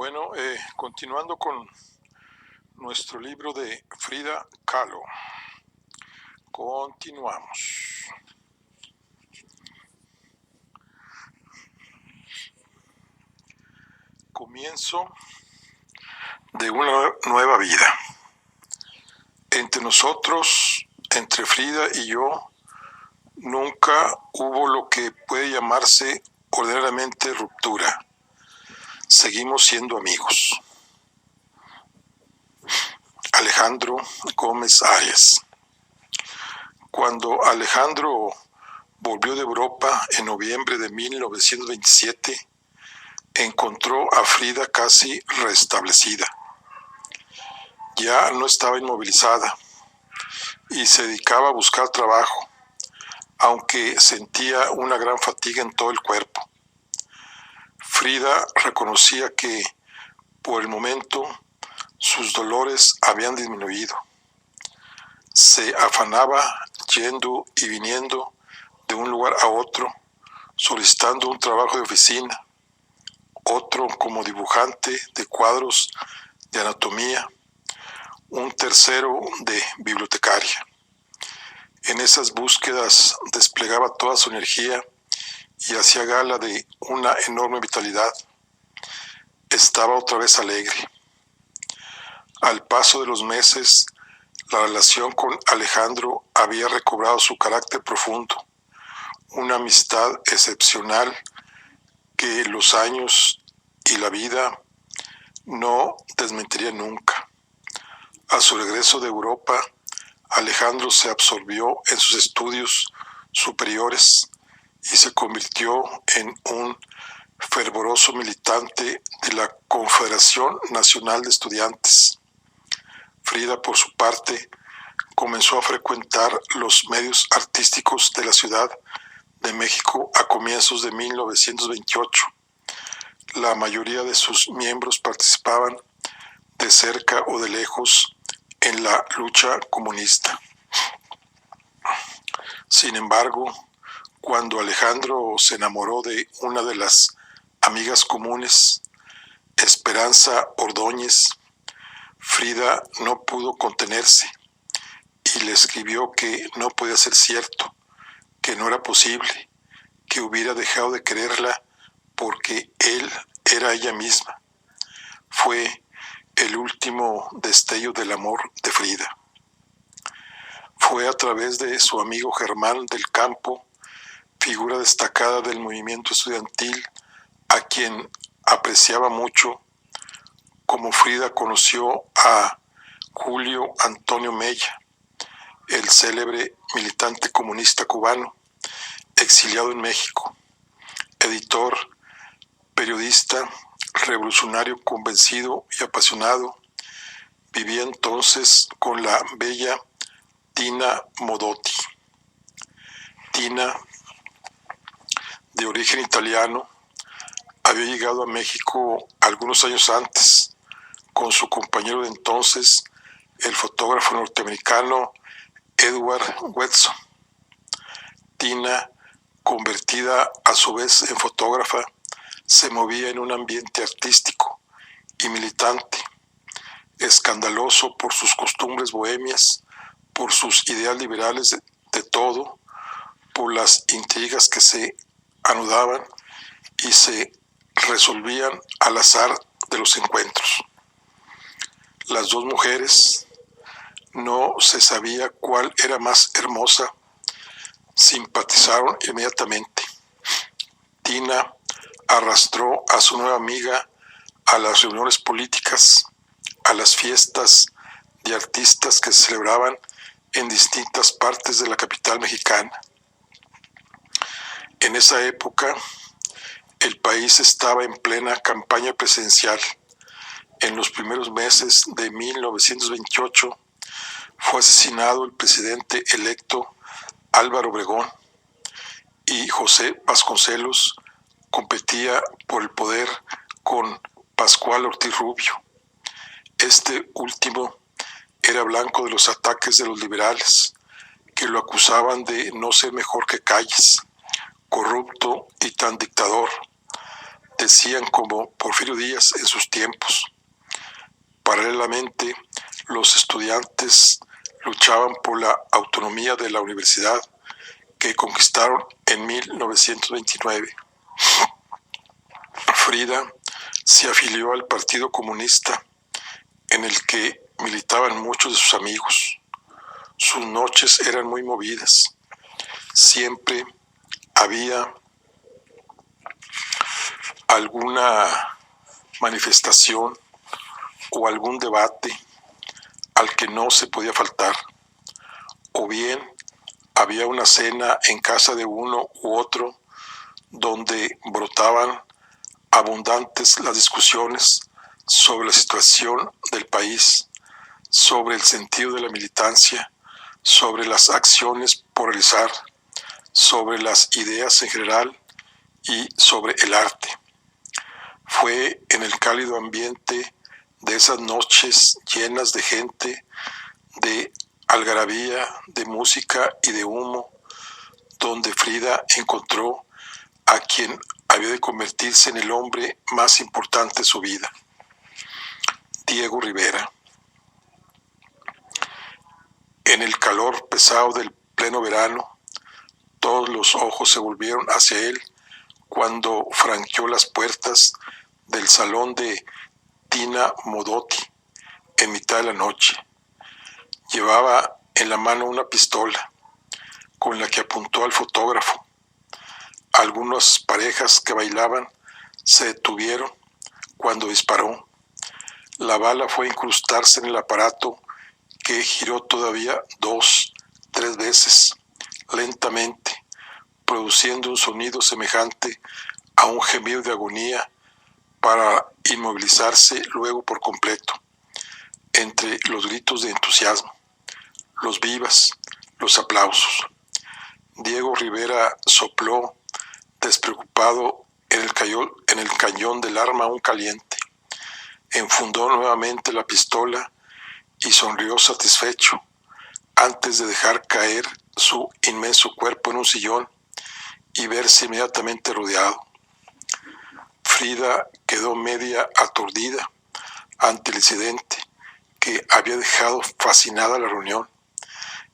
Bueno, continuando con nuestro libro de Frida Kahlo. Continuamos. Comienzo de una nueva vida. Entre nosotros, entre Frida y yo, nunca hubo lo que puede llamarse ordinariamente ruptura. Seguimos siendo amigos. Alejandro Gómez Arias. Cuando Alejandro volvió de Europa en noviembre de 1927, encontró a Frida casi restablecida. Ya no estaba inmovilizada y se dedicaba a buscar trabajo, aunque sentía una gran fatiga en todo el cuerpo. Frida reconocía que, por el momento, sus dolores habían disminuido. Se afanaba yendo y viniendo de un lugar a otro, solicitando un trabajo de oficina, otro como dibujante de cuadros de anatomía, un tercero de bibliotecaria. En esas búsquedas desplegaba toda su energía y hacía gala de una enorme vitalidad. Estaba otra vez alegre. Al paso de los meses, la relación con Alejandro había recobrado su carácter profundo, una amistad excepcional que los años y la vida no desmentirían nunca. A su regreso de Europa, Alejandro se absorbió en sus estudios superiores y se convirtió en un fervoroso militante de la Confederación Nacional de Estudiantes. Frida, por su parte, comenzó a frecuentar los medios artísticos de la Ciudad de México a comienzos de 1928. La mayoría de sus miembros participaban de cerca o de lejos en la lucha comunista. Sin embargo, cuando Alejandro se enamoró de una de las amigas comunes, Esperanza Ordóñez, Frida no pudo contenerse y le escribió que no podía ser cierto, que no era posible, que hubiera dejado de quererla porque él era ella misma. Fue el último destello del amor de Frida. Fue a través de su amigo Germán del Campo, figura destacada del movimiento estudiantil, a quien apreciaba mucho, como Frida conoció a Julio Antonio Mella, el célebre militante comunista cubano, exiliado en México, editor, periodista, revolucionario convencido y apasionado. Vivía entonces con la bella Tina Modotti. Tina, de origen italiano, había llegado a México algunos años antes con su compañero de entonces, el fotógrafo norteamericano Edward Weston. Tina, convertida a su vez en fotógrafa, se movía en un ambiente artístico y militante, escandaloso por sus costumbres bohemias, por sus ideas liberales de todo, por las intrigas que se anudaban y se resolvían al azar de los encuentros. Las dos mujeres, no se sabía cuál era más hermosa, simpatizaron inmediatamente. Tina arrastró a su nueva amiga a las reuniones políticas, a las fiestas de artistas que se celebraban en distintas partes de la capital mexicana. En esa época, el país estaba en plena campaña presidencial. En los primeros meses de 1928 fue asesinado el presidente electo Álvaro Obregón y José Vasconcelos competía por el poder con Pascual Ortiz Rubio. Este último era blanco de los ataques de los liberales, que lo acusaban de no ser mejor que Calles, corrupto y tan dictador, decían como Porfirio Díaz en sus tiempos. Paralelamente, los estudiantes luchaban por la autonomía de la universidad que conquistaron en 1929. Frida se afilió al Partido Comunista, en el que militaban muchos de sus amigos. Sus noches eran muy movidas. Siempre había alguna manifestación o algún debate al que no se podía faltar, o bien había una cena en casa de uno u otro donde brotaban abundantes las discusiones sobre la situación del país, sobre el sentido de la militancia, sobre las acciones por realizar, sobre las ideas en general y sobre el arte. Fue en el cálido ambiente de esas noches llenas de gente, de algarabía, de música y de humo, donde Frida encontró a quien había de convertirse en el hombre más importante de su vida, Diego Rivera. En el calor pesado del pleno verano, todos los ojos se volvieron hacia él cuando franqueó las puertas del salón de Tina Modotti en mitad de la noche. Llevaba en la mano una pistola con la que apuntó al fotógrafo. Algunas parejas que bailaban se detuvieron cuando disparó. La bala fue a incrustarse en el aparato, que giró todavía 2, 3 veces, lentamente, produciendo un sonido semejante a un gemido de agonía, para inmovilizarse luego por completo, entre los gritos de entusiasmo, los vivas, los aplausos. Diego Rivera sopló despreocupado en el cañón del arma aún caliente, enfundó nuevamente la pistola y sonrió satisfecho antes de dejar caer su inmenso cuerpo en un sillón y verse inmediatamente rodeado. Frida quedó media aturdida ante el incidente que había dejado fascinada la reunión.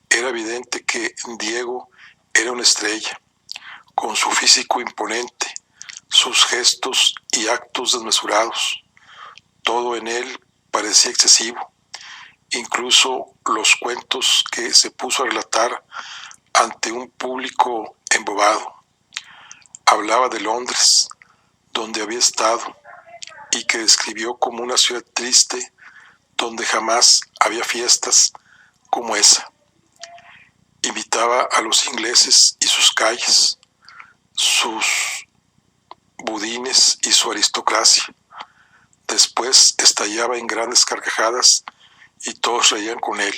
Era evidente que Diego era una estrella, con su físico imponente, sus gestos y actos desmesurados. Todo en él parecía excesivo, incluso los cuentos que se puso a relatar ante un público embobado. Hablaba de Londres, donde había estado, y que describió como una ciudad triste donde jamás había fiestas como esa. Imitaba a los ingleses y sus calles, sus budines y su aristocracia. Después estallaba en grandes carcajadas y todos reían con él.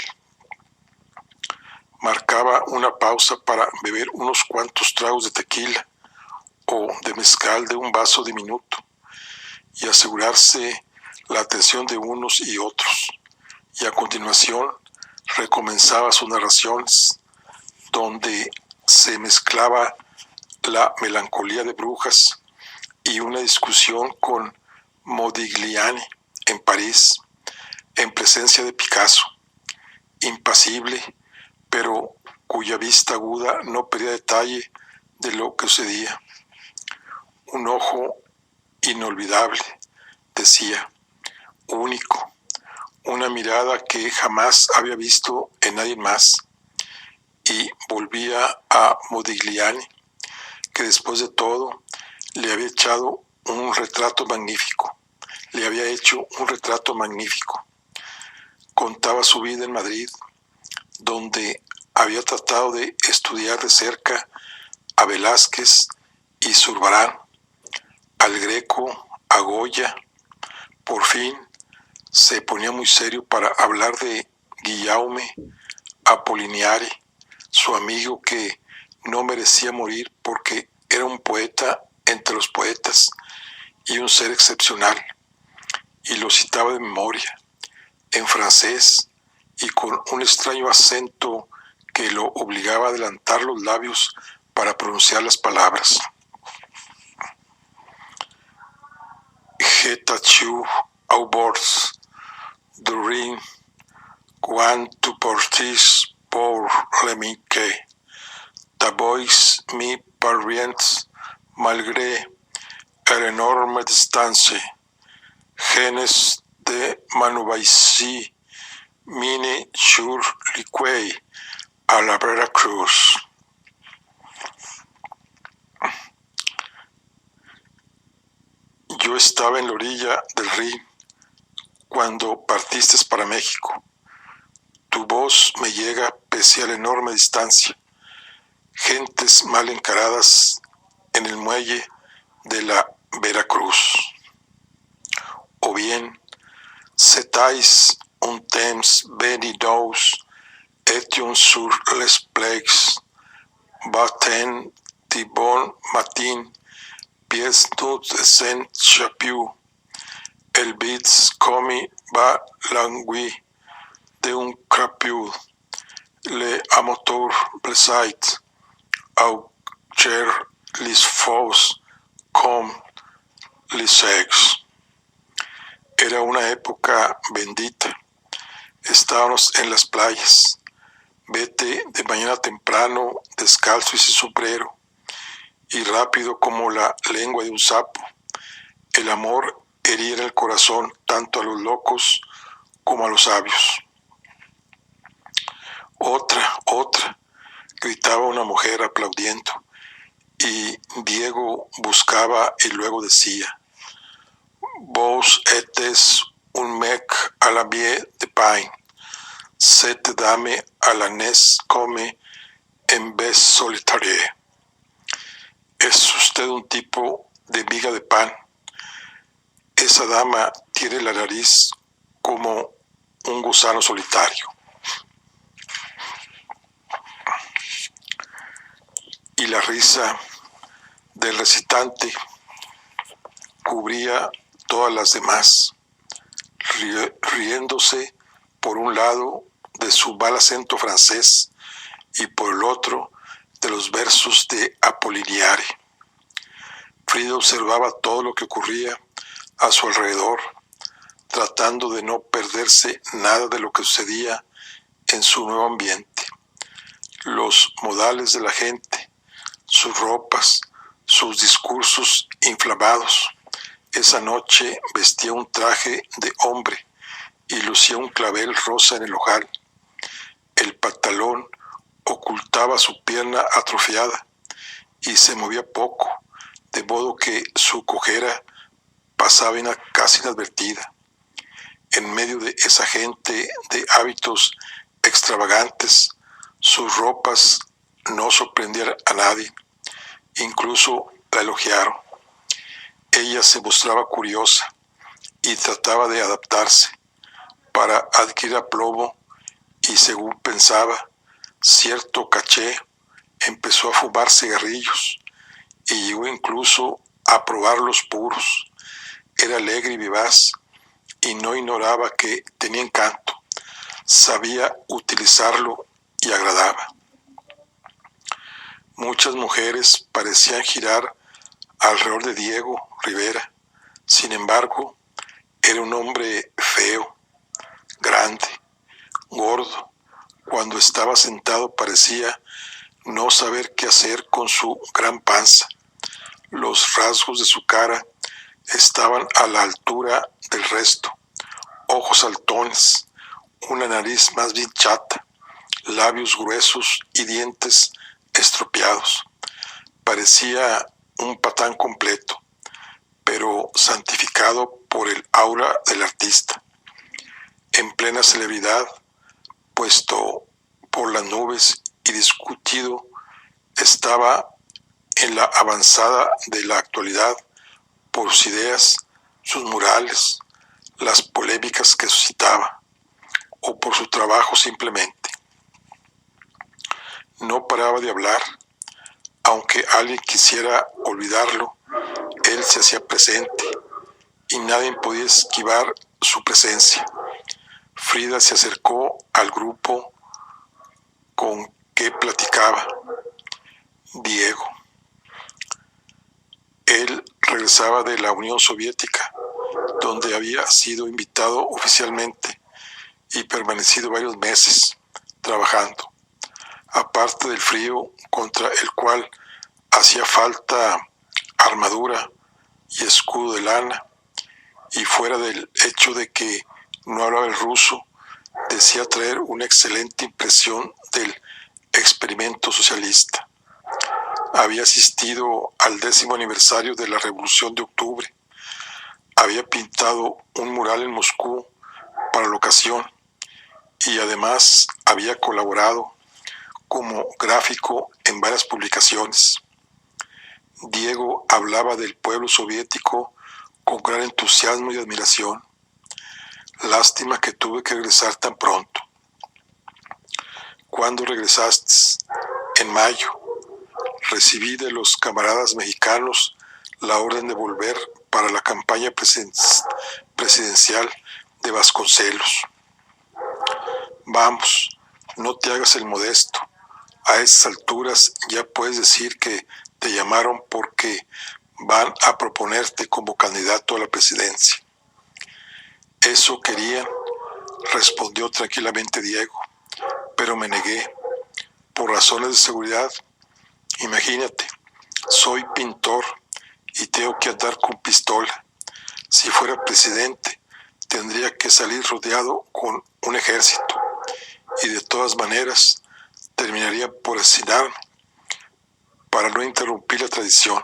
Marcaba una pausa para beber unos cuantos tragos de tequila o de mezcal de un vaso diminuto y asegurarse la atención de unos y otros. Y a continuación recomenzaba sus narraciones, donde se mezclaba la melancolía de Brujas y una discusión con Modigliani en París, en presencia de Picasso, impasible, pero cuya vista aguda no perdía detalle de lo que sucedía. Un ojo inolvidable, decía, único, una mirada que jamás había visto en nadie más. Y volvía a Modigliani, que después de todo le había hecho un retrato magnífico. Contaba su vida en Madrid, donde había tratado de estudiar de cerca a Velázquez y Zurbarán, al Greco, a Goya. Por fin se ponía muy serio para hablar de Guillaume Apollinaire, su amigo que no merecía morir porque era un poeta entre los poetas y un ser excepcional, y lo citaba de memoria, en francés y con un extraño acento que lo obligaba a adelantar los labios para pronunciar las palabras. Getachew abords the ring, quan tu portis pour lemique, t'avois mi parviens malgré l'énorme distance, genes de Manubaici, mine sur liquei a la Veracruz. Yo estaba en la orilla del Rin cuando partiste para México. Tu voz me llega pese a la enorme distancia. Gentes mal encaradas en el muelle de la Veracruz. O bien, cetais un temps venidous etion sur les plecs, batten de bon matin, pieds nus sen chapeau, el bits comi va langui de un crapiu, le amotor blesait, au cher lis fous com lis ex. Era una época bendita. Estábamos en las playas. Vete de mañana temprano, descalzo y sin sombrero, y rápido como la lengua de un sapo. El amor hería el corazón tanto a los locos como a los sabios. Otra, gritaba una mujer aplaudiendo, y Diego buscaba y luego decía: Vos etes un mec a la vie de pain, set dame a la nes come en vez solitarie. Es usted un tipo de miga de pan. Esa dama tiene la nariz como un gusano solitario. Y la risa del recitante cubría todas las demás, riéndose por un lado de su mal acento francés y por el otro de los versos de Apollinaire. Frida observaba todo lo que ocurría a su alrededor, tratando de no perderse nada de lo que sucedía en su nuevo ambiente. Los modales de la gente, sus ropas, sus discursos inflamados. Esa noche vestía un traje de hombre y lucía un clavel rosa en el ojal. El pantalón ocultaba su pierna atrofiada y se movía poco, de modo que su cojera pasaba casi inadvertida. En medio de esa gente de hábitos extravagantes, sus ropas no sorprendían a nadie, incluso la elogiaron. Ella se mostraba curiosa y trataba de adaptarse para adquirir aplomo y, según pensaba, cierto caché, empezó a fumar cigarrillos y llegó incluso a probar los puros. Era alegre y vivaz y no ignoraba que tenía encanto. Sabía utilizarlo y agradaba. Muchas mujeres parecían girar alrededor de Diego Rivera. Sin embargo, era un hombre feo, grande, gordo. Cuando estaba sentado parecía no saber qué hacer con su gran panza. Los rasgos de su cara estaban a la altura del resto. Ojos saltones, una nariz más bien chata, labios gruesos y dientes estropeados. Parecía un patán completo, pero santificado por el aura del artista. En plena celebridad, puesto por las nubes y discutido, estaba en la avanzada de la actualidad por sus ideas, sus murales, las polémicas que suscitaba, o por su trabajo simplemente. No paraba de hablar. Aunque alguien quisiera olvidarlo, él se hacía presente y nadie podía esquivar su presencia. Frida se acercó al grupo con que platicaba. Diego. Él regresaba de la Unión Soviética donde había sido invitado oficialmente y permanecido varios meses trabajando. Aparte del frío, contra el cual hacía falta armadura y escudo de lana, y fuera del hecho de que no hablaba el ruso, decía traer una excelente impresión del experimento socialista. Había asistido al 10º aniversario de la Revolución de Octubre. Había pintado un mural en Moscú para la ocasión y además había colaborado como gráfico en varias publicaciones. Diego hablaba del pueblo soviético con gran entusiasmo y admiración. Lástima que tuve que regresar tan pronto. ¿Cuándo regresaste? En mayo. Recibí de los camaradas mexicanos la orden de volver para la campaña presidencial de Vasconcelos. Vamos, no te hagas el modesto. A estas alturas ya puedes decir que te llamaron porque van a proponerte como candidato a la presidencia. Eso querían, respondió tranquilamente Diego, pero me negué. Por razones de seguridad, imagínate, soy pintor y tengo que andar con pistola. Si fuera presidente, tendría que salir rodeado con un ejército y de todas maneras terminaría por asesinarme para no interrumpir la tradición.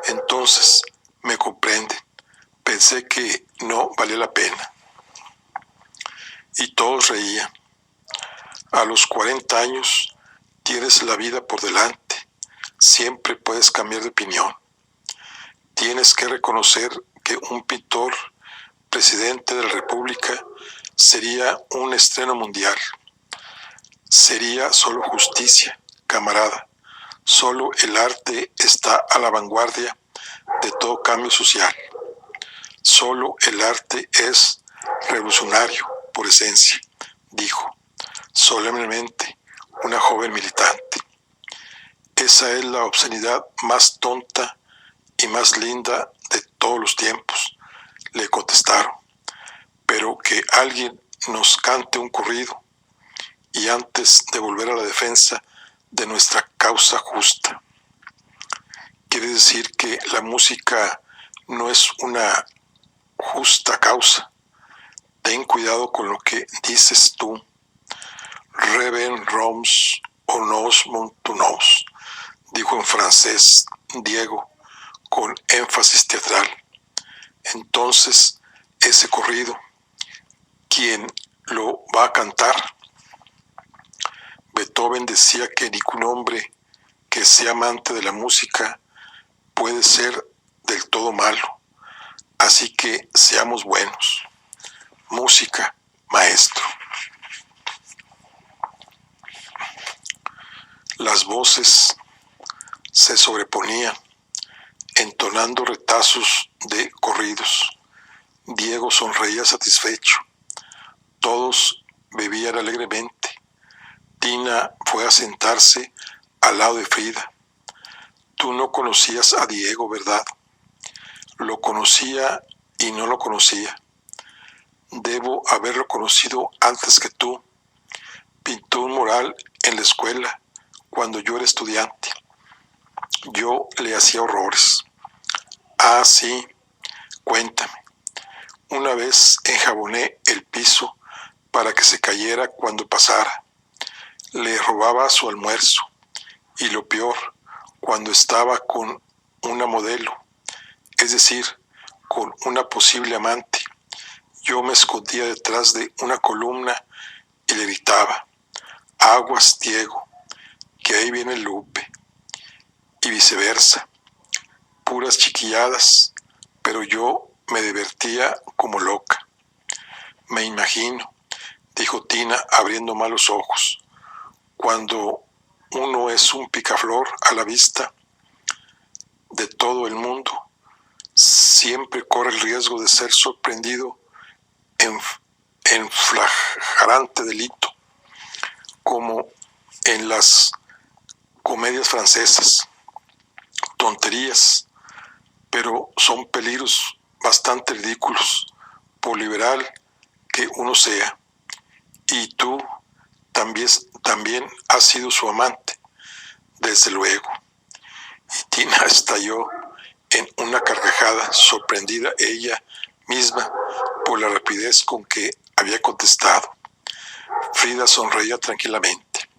Entonces, me comprenden. Pensé que no valía la pena. Y todos reían. A los 40 años tienes la vida por delante. Siempre puedes cambiar de opinión. Tienes que reconocer que un pintor presidente de la República sería un estreno mundial. Sería solo justicia, camarada. Solo el arte está a la vanguardia de todo cambio social. Solo el arte es revolucionario por esencia, dijo solemnemente una joven militante. Esa es la obscenidad más tonta y más linda de todos los tiempos, le contestaron. Pero que alguien nos cante un corrido y antes de volver a la defensa de nuestra causa justa. Quiere decir que la música no es una justa causa. Ten cuidado con lo que dices tú. Reven Roms o nos montunos, dijo en francés Diego con énfasis teatral. Entonces, ese corrido, ¿quién lo va a cantar? Beethoven decía que ningún hombre que sea amante de la música puede ser del todo malo. Así que seamos buenos. Música, maestro. Las voces se sobreponían, entonando retazos de corridos. Diego sonreía satisfecho. Todos bebían alegremente. Tina fue a sentarse al lado de Frida. Tú no conocías a Diego, ¿verdad? Lo conocía y no lo conocía. Debo haberlo conocido antes que tú. Pintó un mural en la escuela cuando yo era estudiante. Yo le hacía horrores. Ah, sí, cuéntame. Una vez enjaboné el piso para que se cayera cuando pasara. Le robaba su almuerzo. Y lo peor, cuando estaba con una modelo, es decir, con una posible amante, yo me escondía detrás de una columna y le gritaba, aguas, Diego, que ahí viene Lupe, y viceversa, puras chiquilladas, pero yo me divertía como loca. Me imagino, dijo Tina abriendo mal los ojos, cuando uno es un picaflor a la vista de todo el mundo, siempre corre el riesgo de ser sorprendido en flagrante delito, como en las comedias francesas. Tonterías, pero son peligros bastante ridículos, por liberal que uno sea. Y tú también has sido su amante, desde luego. Y Tina estalló en una carcajada, sorprendida ella misma por la rapidez con que había contestado. Frida sonreía tranquilamente.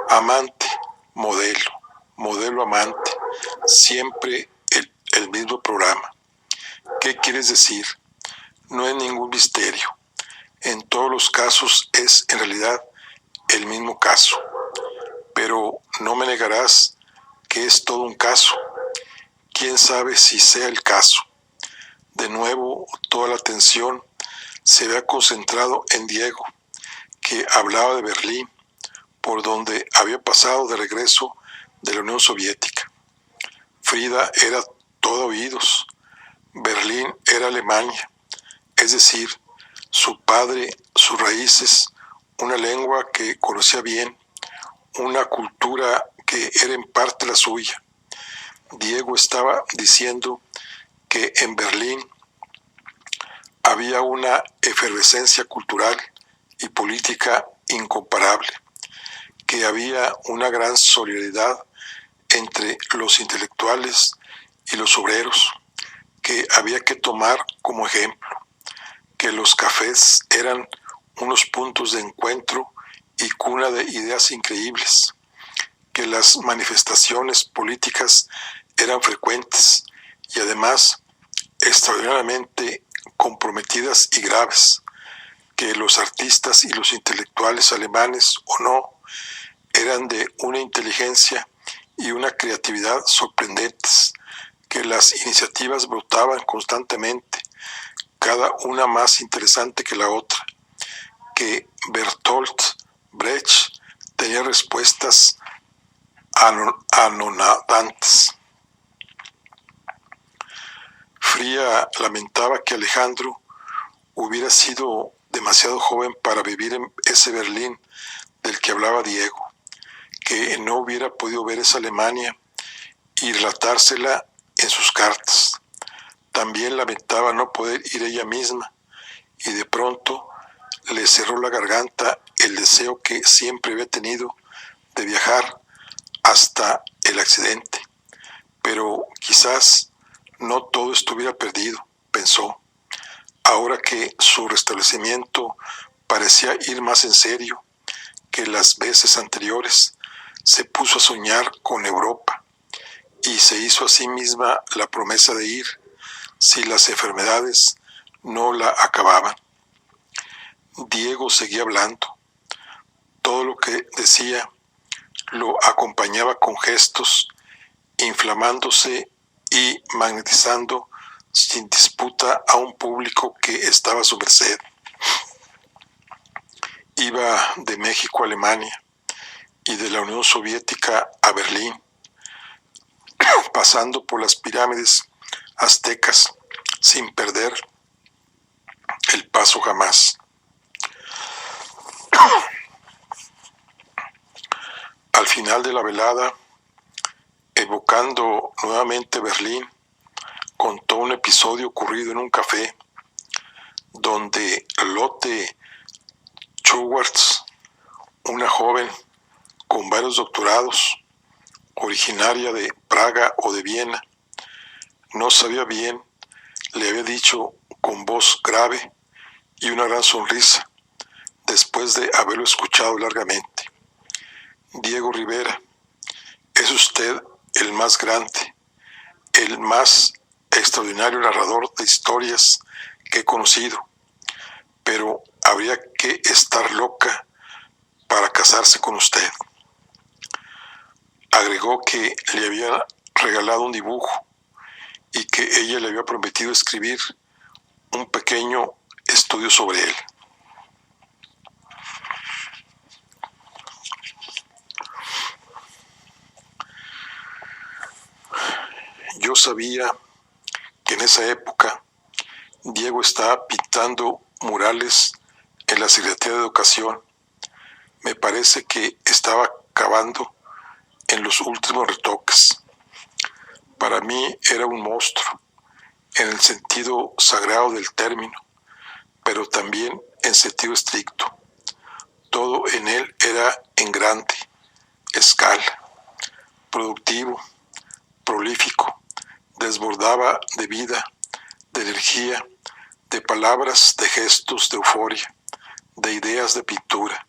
Amante, modelo amante, siempre el mismo programa. ¿Qué quieres decir? No es ningún misterio. En todos los casos es en realidad el mismo caso. Pero no me negarás que es todo un caso. ¿Quién sabe si sea el caso? De nuevo, toda la atención se había concentrado en Diego, que hablaba de Berlín, por donde había pasado de regreso de la Unión Soviética. Frida era todo oídos. Berlín era Alemania, es decir, su padre, sus raíces, una lengua que conocía bien, una cultura que era en parte la suya. Diego estaba diciendo que en Berlín había una efervescencia cultural y política incomparable, que había una gran solidaridad entre los intelectuales y los obreros, que había que tomar como ejemplo, que los cafés eran unos puntos de encuentro y cuna de ideas increíbles, que las manifestaciones políticas eran frecuentes y además extraordinariamente comprometidas y graves, que los artistas y los intelectuales alemanes o no eran de una inteligencia y una creatividad sorprendentes, que las iniciativas brotaban constantemente, cada una más interesante que la otra, que Bertolt Brecht tenía respuestas anonadantes. Fría lamentaba que Alejandro hubiera sido demasiado joven para vivir en ese Berlín del que hablaba Diego, que no hubiera podido ver esa Alemania y relatársela en sus cartas. También lamentaba no poder ir ella misma, y de pronto le cerró la garganta el deseo que siempre había tenido de viajar hasta el accidente. Pero quizás no todo estuviera perdido, pensó. Ahora que su restablecimiento parecía ir más en serio que las veces anteriores, se puso a soñar con Europa y se hizo a sí misma la promesa de ir si las enfermedades no la acababan. Diego seguía hablando. Todo lo que decía lo acompañaba con gestos, inflamándose y magnetizando sin disputa a un público que estaba a su merced. Iba de México a Alemania y de la Unión Soviética a Berlín, pasando por las pirámides aztecas sin perder el paso jamás. Al final de la velada, evocando nuevamente Berlín, contó un episodio ocurrido en un café donde Lotte Schwartz, una joven con varios doctorados, originaria de Praga o de Viena, no sabía bien, le había dicho con voz grave y una gran sonrisa, después de haberlo escuchado largamente: Diego Rivera, es usted el más grande, el más extraordinario narrador de historias que he conocido, pero habría que estar loca para casarse con usted. Agregó que le había regalado un dibujo y que ella le había prometido escribir un pequeño estudio sobre él. Yo sabía que en esa época Diego estaba pintando murales en la Secretaría de Educación. Me parece que estaba acabando en los últimos retoques. Para mí era un monstruo. en el sentido sagrado del término, pero también en sentido estricto. Todo en él era en grande escala, productivo, prolífico, desbordaba de vida, de energía, de palabras, de gestos, de euforia, de ideas, de pintura.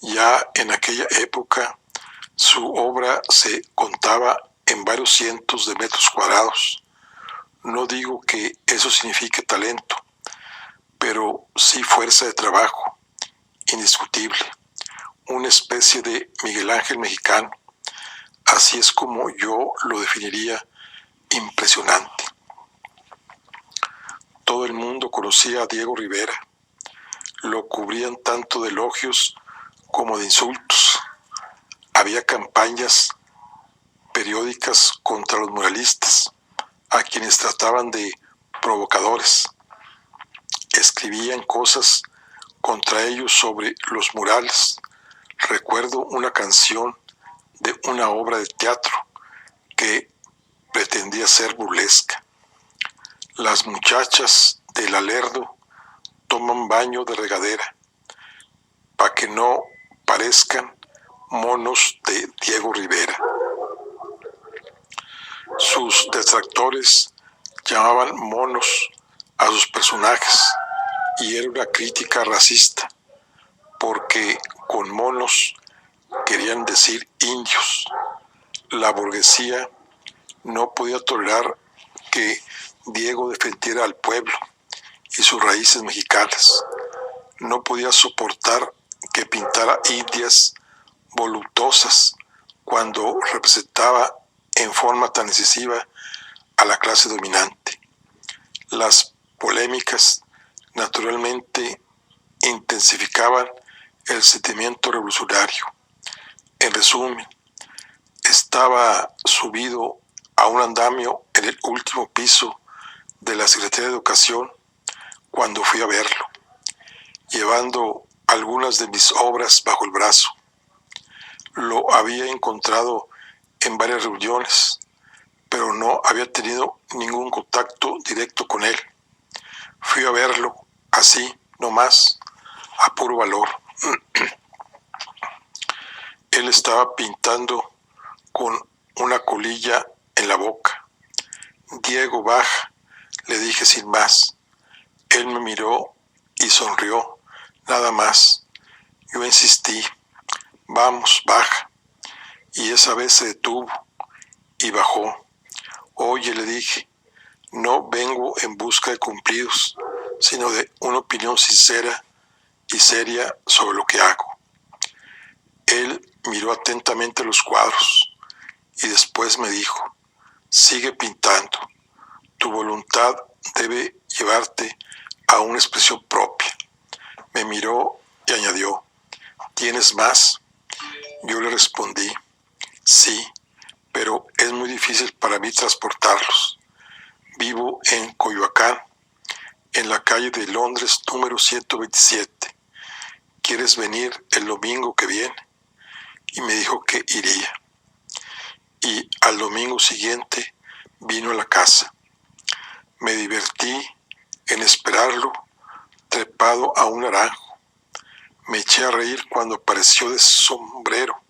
Ya en aquella época su obra se contaba en varios cientos de metros cuadrados. No digo que eso signifique talento, pero sí fuerza de trabajo, indiscutible, una especie de Miguel Ángel mexicano. Así es como yo lo definiría: impresionante. Todo el mundo conocía a Diego Rivera, lo cubrían tanto de elogios como de insultos. Había campañas periódicas contra los muralistas, a quienes trataban de provocadores. Escribían cosas contra ellos sobre los murales. Recuerdo una canción de una obra de teatro que pretendía ser burlesca. Las muchachas del Alerdo toman baño de regadera para que no parezcan monos de Diego Rivera. Sus detractores llamaban monos a sus personajes y era una crítica racista, porque con monos querían decir indios. La burguesía no podía tolerar que Diego defendiera al pueblo y sus raíces mexicanas. No podía soportar que pintara indias voluptuosas cuando representaba en forma tan excesiva a la clase dominante. Las polémicas naturalmente intensificaban el sentimiento revolucionario. En resumen, estaba subido a un andamio en el último piso de la Secretaría de Educación cuando fui a verlo, llevando algunas de mis obras bajo el brazo. Lo había encontrado en varias reuniones, pero no había tenido ningún contacto directo con él. Fui a verlo así, nomás, a puro valor. Él estaba pintando con una colilla en la boca. Diego, baja, le dije sin más. Él me miró y sonrió, nada más. Yo insistí, vamos, baja. Y esa vez se detuvo y bajó. Oye, le dije, no vengo en busca de cumplidos, sino de una opinión sincera y seria sobre lo que hago. Él miró atentamente los cuadros y después me dijo, sigue pintando. Tu voluntad debe llevarte a una expresión propia. Me miró y añadió, ¿tienes más? Yo le respondí, sí, pero es muy difícil para mí transportarlos. Vivo en Coyoacán, en la calle de Londres número 127. ¿Quieres venir el domingo que viene? Y me dijo que iría. Y al domingo siguiente vino a la casa. Me divertí en esperarlo, trepado a un naranjo. Me eché a reír cuando apareció de sombrero,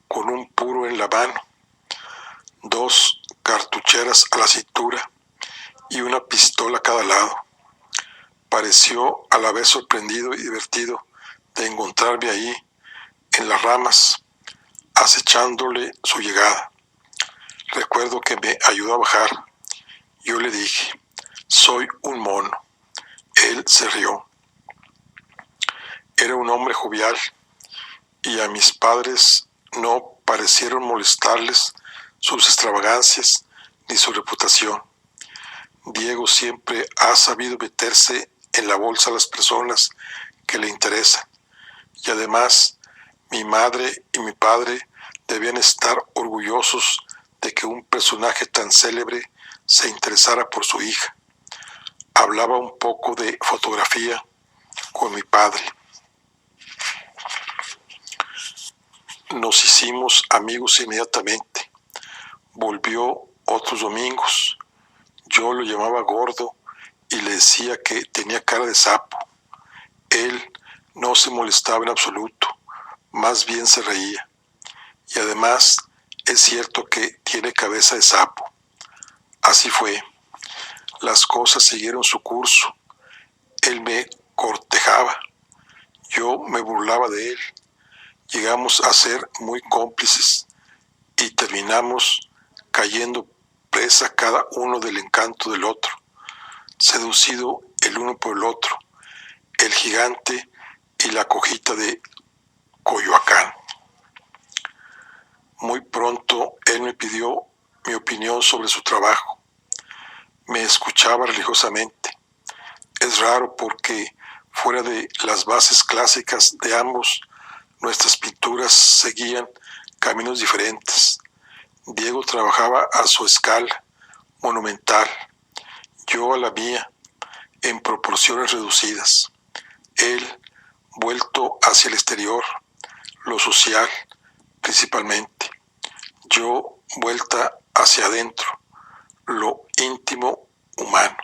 con un puro en la mano, 2 cartucheras a la cintura y una pistola a cada lado. Pareció a la vez sorprendido y divertido de encontrarme ahí, en las ramas, acechándole su llegada. Recuerdo que me ayudó a bajar. Yo le dije, soy un mono. Él se rió. Era un hombre jovial y a mis padres no parecieron molestarles sus extravagancias ni su reputación. Diego siempre ha sabido meterse en la bolsa a las personas que le interesan y además mi madre y mi padre debían estar orgullosos de que un personaje tan célebre se interesara por su hija. Hablaba un poco de fotografía con mi padre. Nos hicimos amigos inmediatamente. Volvió otros domingos. Yo lo llamaba gordo y le decía que tenía cara de sapo. Él no se molestaba en absoluto, más bien se reía. Y además es cierto que tiene cabeza de sapo. Así fue. Las cosas siguieron su curso. Él me cortejaba. Yo me burlaba de él. Llegamos a ser muy cómplices y terminamos cayendo presa cada uno del encanto del otro, seducido el uno por el otro, el gigante y la cojita de Coyoacán. Muy pronto él me pidió mi opinión sobre su trabajo. Me escuchaba religiosamente. Es raro porque, fuera de las bases clásicas de ambos, nuestras pinturas seguían caminos diferentes. Diego trabajaba a su escala, monumental, yo a la mía, en proporciones reducidas. Él, vuelto hacia el exterior, lo social, principalmente. Yo, vuelta hacia adentro, lo íntimo, humano.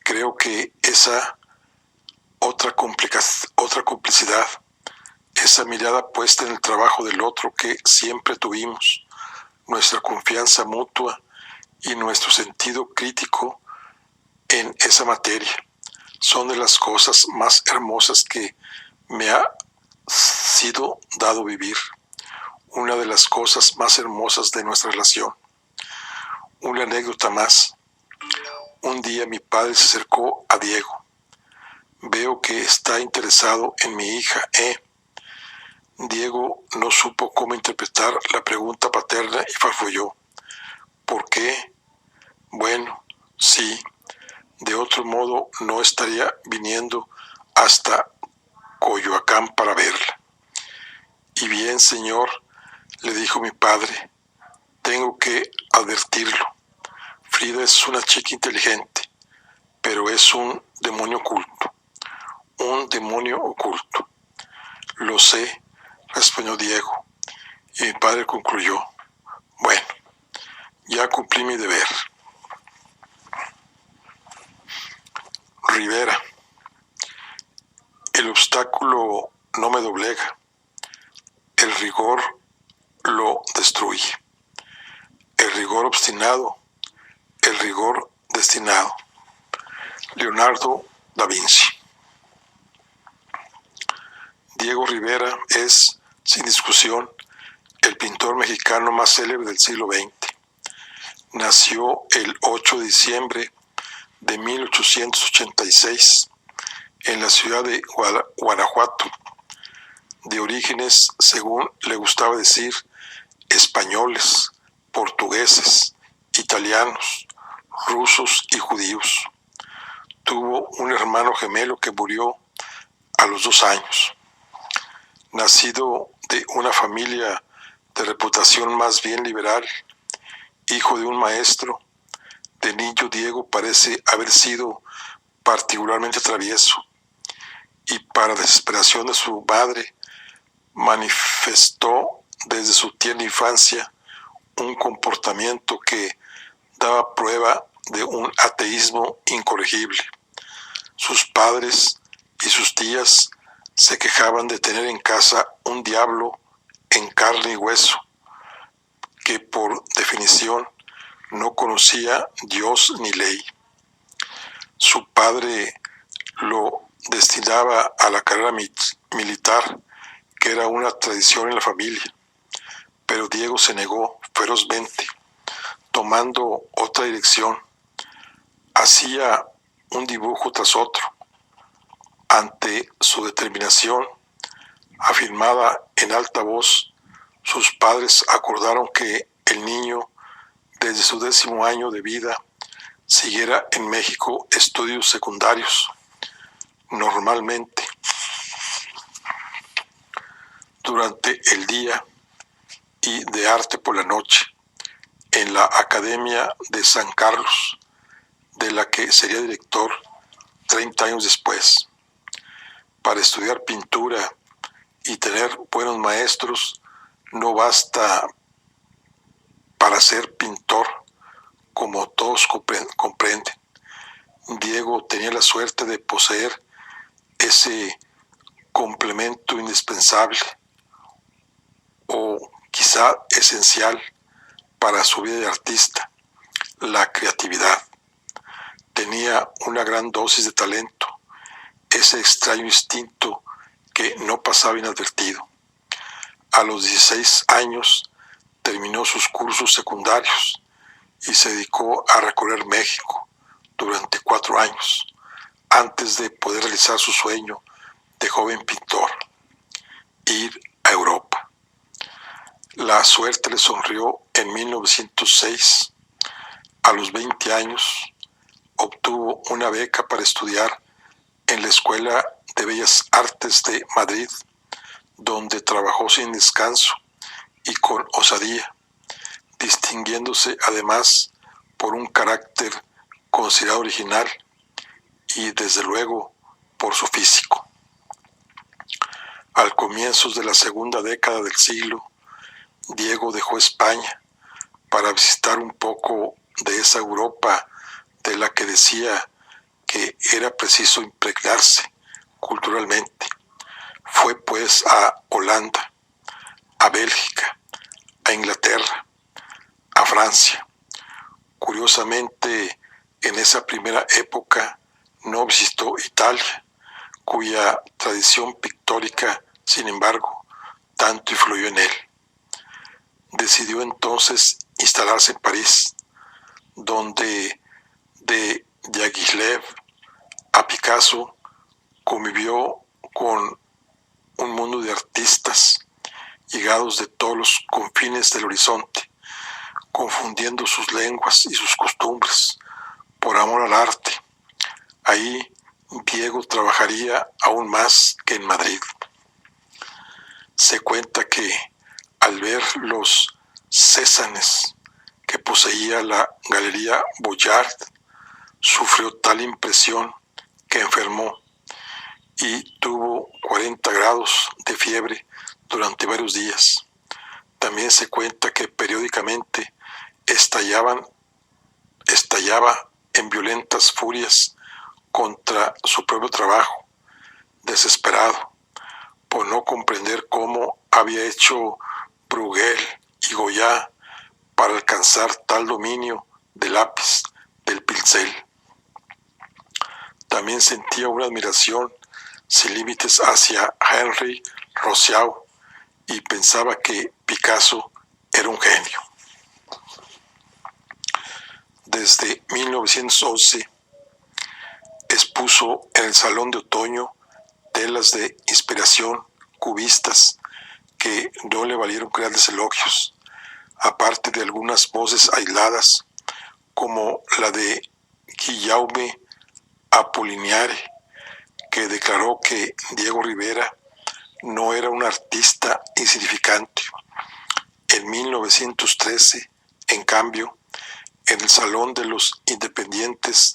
Creo que esa otra complicidad, esa mirada puesta en el trabajo del otro que siempre tuvimos, nuestra confianza mutua y nuestro sentido crítico en esa materia, son de las cosas más hermosas que me ha sido dado vivir. Una de las cosas más hermosas de nuestra relación. Una anécdota más. Un día mi padre se acercó a Diego. Veo que está interesado en mi hija, Diego no supo cómo interpretar la pregunta paterna y farfulló. ¿Por qué? Bueno, sí, de otro modo no estaría viniendo hasta Coyoacán para verla. Y bien, señor, le dijo mi padre, tengo que advertirlo. Frida es una chica inteligente, pero es un demonio oculto. Un demonio oculto. Lo sé, respondió Diego. Y mi padre concluyó, bueno, ya cumplí mi deber. Rivera. El obstáculo no me doblega. El rigor lo destruye. El rigor obstinado. El rigor destinado. Leonardo da Vinci. Diego Rivera es, sin discusión, el pintor mexicano más célebre del siglo XX. Nació el 8 de diciembre de 1886 en la ciudad de Guanajuato, de orígenes, según le gustaba decir, españoles, portugueses, italianos, rusos y judíos. Tuvo un hermano gemelo que murió a los 2 años. Nacido de una familia de reputación más bien liberal, hijo de un maestro, de niño Diego parece haber sido particularmente travieso y, para desesperación de su madre, manifestó desde su tierna infancia un comportamiento que daba prueba de un ateísmo incorregible. Sus padres y sus tías se quejaban de tener en casa un diablo en carne y hueso, que por definición no conocía Dios ni ley. Su padre lo destinaba a la carrera militar, que era una tradición en la familia, pero Diego se negó ferozmente, tomando otra dirección. Hacía un dibujo tras otro. Ante su determinación, afirmada en alta voz, sus padres acordaron que el niño, desde su 10º año de vida, siguiera en México estudios secundarios. Normalmente, durante el día y de arte por la noche, en la Academia de San Carlos, de la que sería director 30 años después. Para estudiar pintura y tener buenos maestros no basta para ser pintor, como todos comprenden, Diego tenía la suerte de poseer ese complemento indispensable o quizá esencial para su vida de artista, la creatividad. Tenía una gran dosis de talento, ese extraño instinto que no pasaba inadvertido. A los 16 años terminó sus cursos secundarios y se dedicó a recorrer México durante 4 años, antes de poder realizar su sueño de joven pintor, ir a Europa. La suerte le sonrió en 1906. A los 20 años obtuvo una beca para estudiar en la Escuela de Bellas Artes de Madrid, donde trabajó sin descanso y con osadía, distinguiéndose además por un carácter considerado original y desde luego por su físico. Al comienzos de la segunda década del siglo, Diego dejó España para visitar un poco de esa Europa de la que decía que era preciso impregnarse culturalmente. Fue pues a Holanda, a Bélgica, a Inglaterra, a Francia. Curiosamente, en esa primera época no visitó Italia, cuya tradición pictórica, sin embargo, tanto influyó en él. Decidió entonces instalarse en París, donde de Diaghilev a Picasso convivió con un mundo de artistas llegados de todos los confines del horizonte, confundiendo sus lenguas y sus costumbres por amor al arte. Ahí Diego trabajaría aún más que en Madrid. Se cuenta que al ver los sésames que poseía la Galería Boyard, sufrió tal impresión que enfermó y tuvo 40 grados de fiebre durante varios días. También se cuenta que periódicamente estallaba en violentas furias contra su propio trabajo, desesperado por no comprender cómo había hecho Bruegel y Goya para alcanzar tal dominio del lápiz, del pincel. También sentía una admiración sin límites hacia Henri Rousseau y pensaba que Picasso era un genio. Desde 1911 expuso en el Salón de Otoño telas de inspiración cubistas que no le valieron grandes elogios, aparte de algunas voces aisladas como la de Guillaume Apollinaire, que declaró que Diego Rivera no era un artista insignificante. En 1913, en cambio, en el Salón de los Independientes,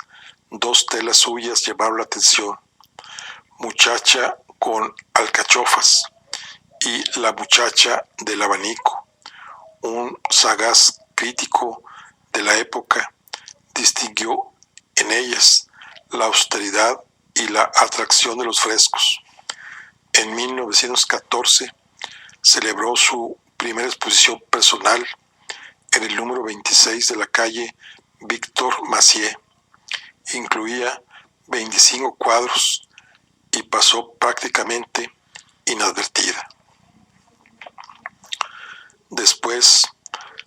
2 telas suyas llamaron la atención: Muchacha con alcachofas y La muchacha del abanico. Un sagaz crítico de la época distinguió en ellas la austeridad y la atracción de los frescos. En 1914 celebró su primera exposición personal en el número 26 de la calle Victor Massieu. Incluía 25 cuadros y pasó prácticamente inadvertida. Después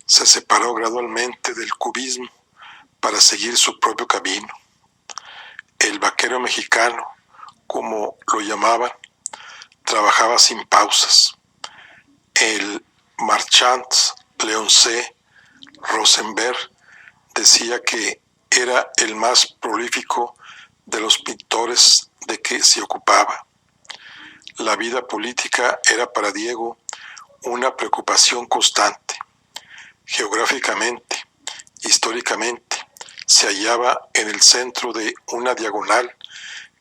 se separó gradualmente del cubismo para seguir su propio camino. El vaquero mexicano, como lo llamaban, trabajaba sin pausas. El marchand Leoncé Rosenberg decía que era el más prolífico de los pintores de que se ocupaba. La vida política era para Diego una preocupación constante. Geográficamente, históricamente, se hallaba en el centro de una diagonal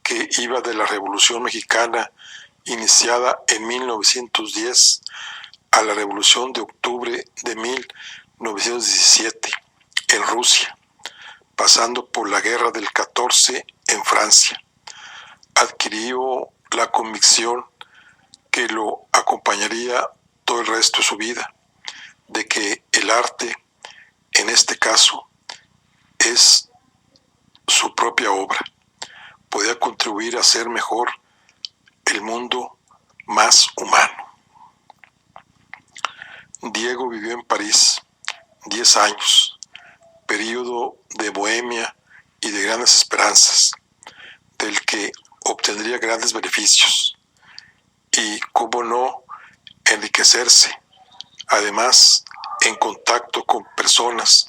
que iba de la Revolución Mexicana, iniciada en 1910, a la Revolución de Octubre de 1917 en Rusia. pasando por la guerra del 14 en Francia. Adquirió la convicción que lo acompañaría todo el resto de su vida, de que el arte, en este caso, es su propia obra. Podía contribuir a hacer mejor el mundo más humano. Diego vivió en París 10 años, período de bohemia y de grandes esperanzas, del que obtendría grandes beneficios y, cómo no, enriquecerse, además en contacto con personas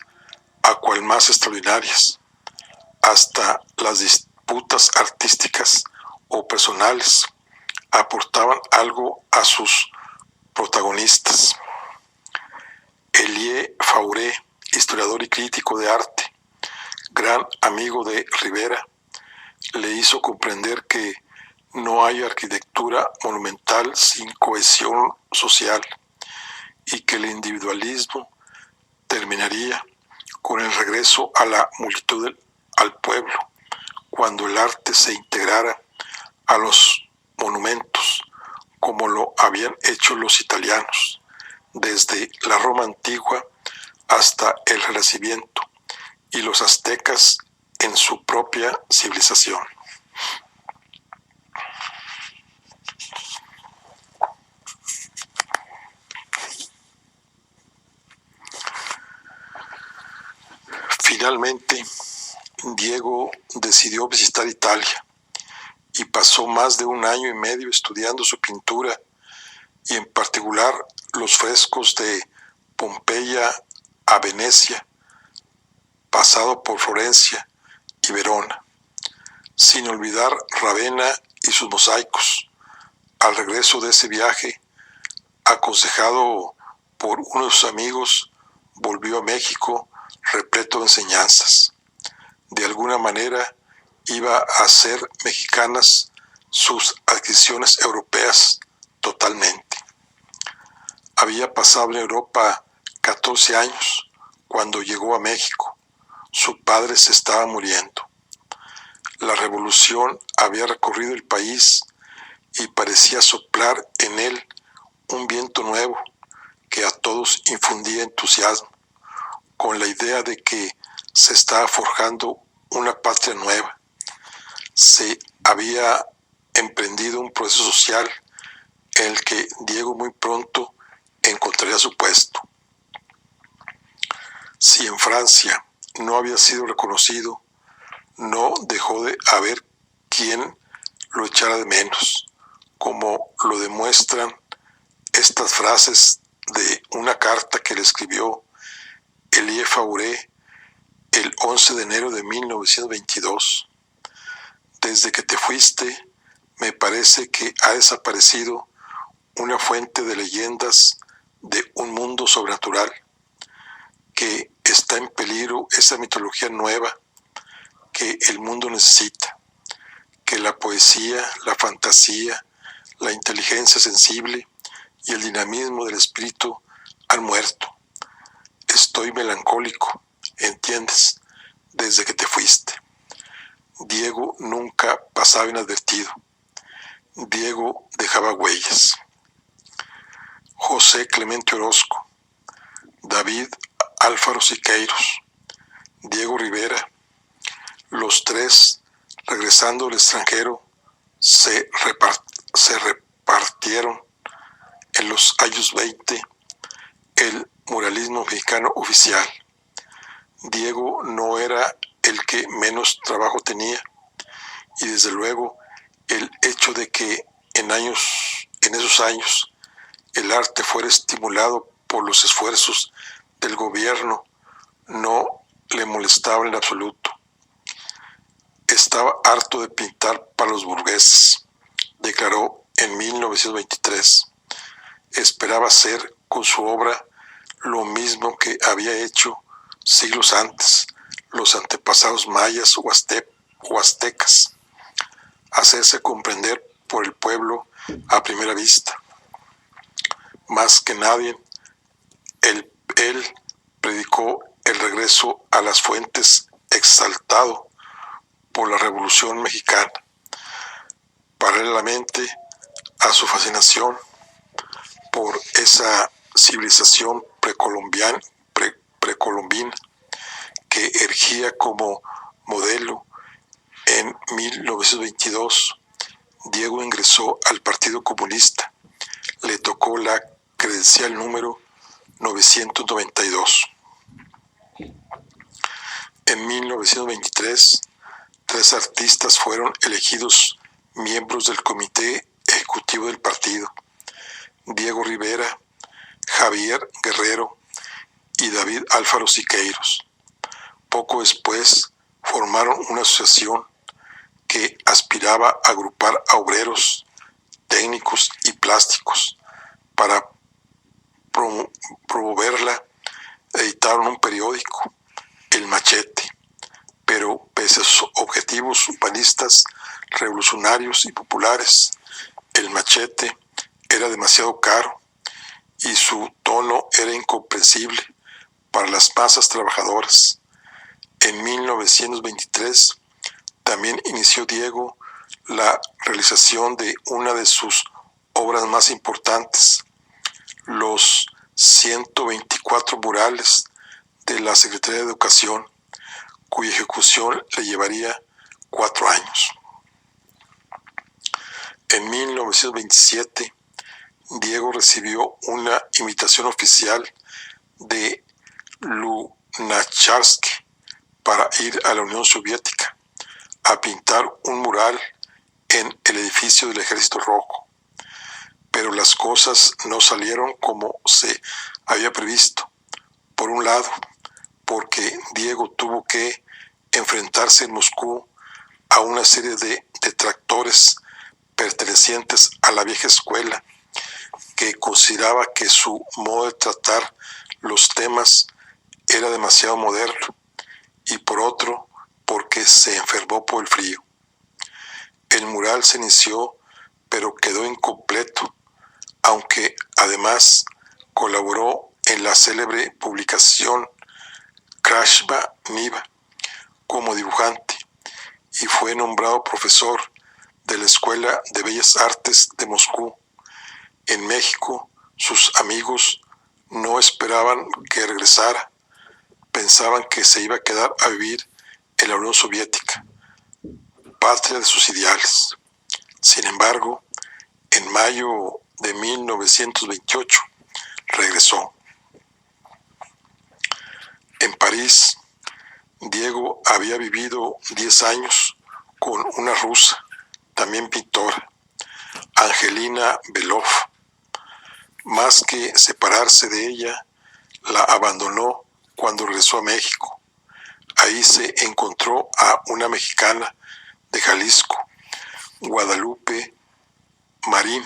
a cual más extraordinarias. Hasta las disputas artísticas o personales aportaban algo a sus protagonistas. Elie Fauré, historiador y crítico de arte, gran amigo de Rivera, le hizo comprender que no hay arquitectura monumental sin cohesión social y que el individualismo terminaría con el regreso a la multitud, al pueblo, cuando el arte se integrara a los monumentos, como lo habían hecho los italianos, desde la Roma antigua hasta el Renacimiento, y los aztecas en su propia civilización. Finalmente, Diego decidió visitar Italia y pasó más de 1 año y medio estudiando su pintura y en particular los frescos de Pompeya a Venecia, pasado por Florencia y Verona, sin olvidar Ravenna y sus mosaicos. Al regreso de ese viaje, aconsejado por uno de sus amigos, volvió a México repleto de enseñanzas. De alguna manera iba a hacer mexicanas sus adquisiciones europeas totalmente. Había pasado en Europa 14 años cuando llegó a México. Su padre se estaba muriendo. La revolución había recorrido el país y parecía soplar en él un viento nuevo que a todos infundía entusiasmo, con la idea de que se estaba forjando una patria nueva. Se había emprendido un proceso social en el que Diego muy pronto encontraría su puesto. Si en Francia no había sido reconocido, no dejó de haber quien lo echara de menos, como lo demuestran estas frases de una carta que le escribió Elie Fauré el 11 de enero de 1922. Desde que te fuiste, me parece que ha desaparecido una fuente de leyendas de un mundo sobrenatural, que está en peligro esa mitología nueva que el mundo necesita, que la poesía, la fantasía, la inteligencia sensible y el dinamismo del espíritu han muerto. Estoy melancólico, ¿entiendes? Desde que te fuiste. Diego nunca pasaba inadvertido. Diego dejaba huellas. José Clemente Orozco, David Alfaro Siqueiros, Diego Rivera, los tres, regresando al extranjero, se repartieron en los años 20 el muralismo mexicano oficial. Diego no era el que menos trabajo tenía, y desde luego el hecho de que en esos años el arte fuera estimulado por los esfuerzos del gobierno no le molestaba en absoluto. Estaba harto de pintar para los burgueses, declaró en 1923. Esperaba hacer con su obra lo mismo que había hecho siglos antes los antepasados mayas o aztecas, hacerse comprender por el pueblo a primera vista. Más que nadie, él predicó el regreso a las fuentes exaltado por la Revolución Mexicana. Paralelamente a su fascinación por esa civilización precolombina que erigía como modelo, en 1922 Diego ingresó al Partido Comunista. Le tocó la credencial número 992. En 1923, 3 artistas fueron elegidos miembros del Comité Ejecutivo del partido: Diego Rivera, Javier Guerrero y David Alfaro Siqueiros. Poco después formaron una asociación que aspiraba a agrupar a obreros, técnicos y plásticos. Para promoverla, editaron un periódico, El Machete, pero pese a sus objetivos humanistas, revolucionarios y populares, El Machete era demasiado caro y su tono era incomprensible para las masas trabajadoras. En 1923 también inició Diego la realización de una de sus obras más importantes, los 124 murales de la Secretaría de Educación, cuya ejecución le llevaría 4 años. En 1927, Diego recibió una invitación oficial de Lunacharsky para ir a la Unión Soviética a pintar un mural en el edificio del Ejército Rojo. Pero las cosas no salieron como se había previsto. Por un lado, porque Diego tuvo que enfrentarse en Moscú a una serie de detractores pertenecientes a la vieja escuela, que consideraba que su modo de tratar los temas era demasiado moderno, y por otro, porque se enfermó por el frío. El mural se inició, pero quedó incompleto, aunque además colaboró en la célebre publicación Krasnaya Niva como dibujante y fue nombrado profesor de la Escuela de Bellas Artes de Moscú. En México, sus amigos no esperaban que regresara. Pensaban que se iba a quedar a vivir en la Unión Soviética, patria de sus ideales. Sin embargo, en mayo de 1928 regresó. En París, Diego había vivido 10 años con una rusa, también pintora, Angelina Belov. Más que separarse de ella, la abandonó cuando regresó a México. Ahí se encontró a una mexicana de Jalisco, Guadalupe Marín,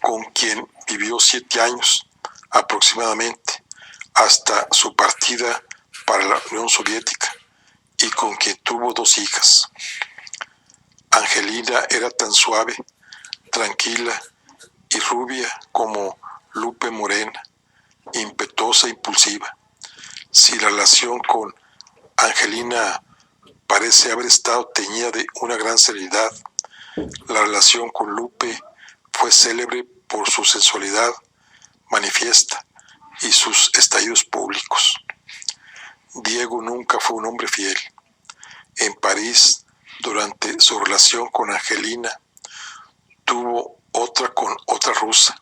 con quien vivió 7 años aproximadamente hasta su partida para la Unión Soviética y con quien tuvo 2 hijas. Angelina era tan suave, tranquila y rubia como Lupe morena, impetuosa e impulsiva. Si la relación con Angelina parece haber estado teñida de una gran serenidad, la relación con Lupe fue célebre por su sensualidad manifiesta y sus estallidos públicos. Diego nunca fue un hombre fiel. En París, durante su relación con Angelina, tuvo otra con otra rusa,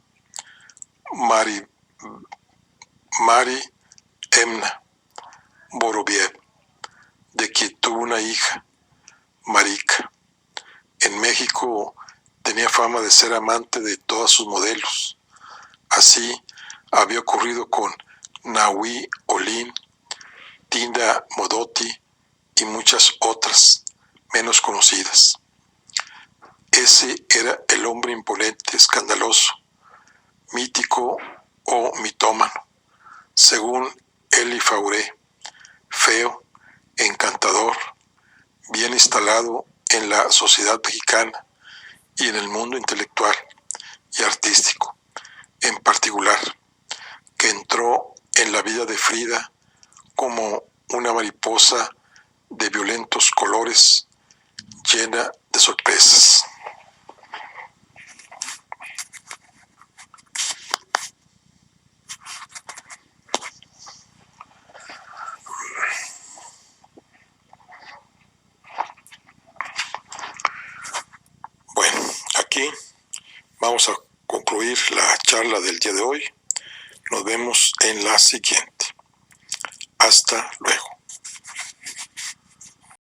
Mari Emna Boroviev, de quien tuvo una hija, Marika. En México tenía fama de ser amante de todas sus modelos. Así había ocurrido con Nahui Olin, Tinda Modotti y muchas otras menos conocidas. Ese era el hombre imponente, escandaloso, mítico o mitómano, según Elie Fauré, feo, encantador, bien instalado en la sociedad mexicana y en el mundo intelectual y artístico en particular, que entró en la vida de Frida como una mariposa de violentos colores llena de sorpresas. Bueno, aquí vamos a concluir la charla del día de hoy. Nos vemos en la siguiente. Hasta luego.